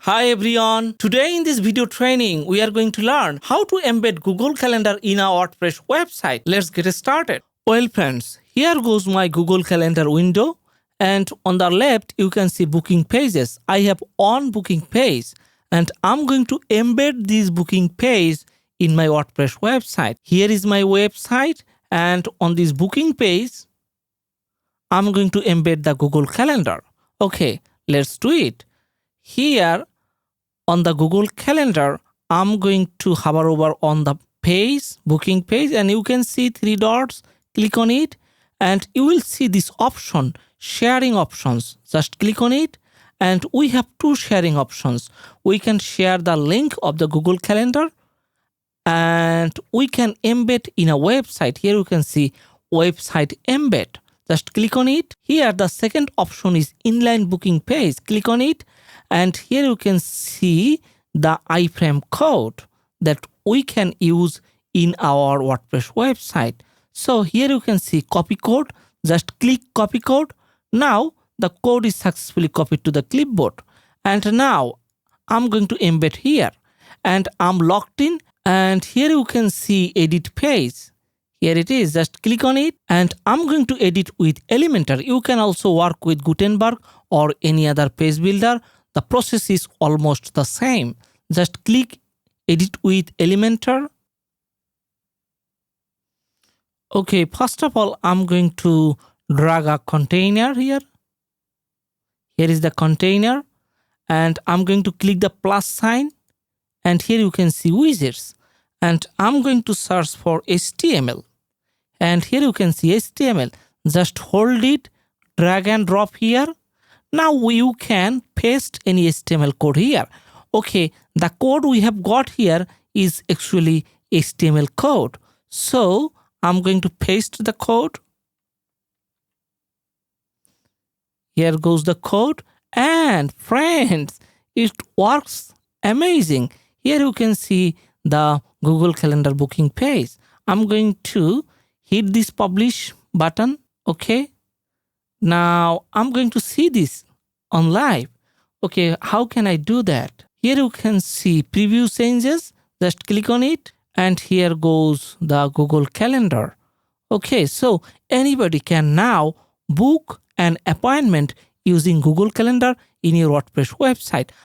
Hi everyone. Today in this video training, we are going to learn how to embed Google Calendar in our WordPress website. Let's get started. Well friends, here goes my Google Calendar window, and on the left you can see booking pages. I have one booking page and I'm going to embed this booking page in my WordPress website. Here is my website, and on this booking page I'm going to embed the Google Calendar. Okay, let's do it. Here on the Google Calendar, I'm going to hover over on the page, booking page, and you can see three dots. Click on it and you will see this option, sharing options. Just click on it and we have two sharing options. We can share the link of the Google Calendar and we can embed in a website. Here you can see website embed. Just click on it. Here the second option is inline booking page. Click on it and here you can see the iframe code that we can use in our WordPress website. So here you can see copy code. Just click copy code. Now the code is successfully copied to the clipboard. And now I'm going to embed here and I'm logged in, and here you can see edit page. Here it is. Just click on it and I'm going to edit with Elementor. You can also work with Gutenberg or any other page builder. The process is almost the same. Just click edit with Elementor. Okay, first of all, I'm going to drag a container here. Here is the container and I'm going to click the plus sign, and here you can see widgets, and I'm going to search for HTML, and here you can see HTML. Just hold it, drag and drop here. Now you can paste any HTML code here. Okay, the code we have got here is actually HTML code. So I'm going to paste the code. Here goes the code, and friends, it works amazing. Here you can see the Google Calendar booking page. I'm going to hit this publish button. Okay. Now I'm going to see this on live. Okay, how can I do that? Here you can see preview changes. Just click on it and here goes the Google Calendar. Okay, so anybody can now book an appointment using Google Calendar in your WordPress website.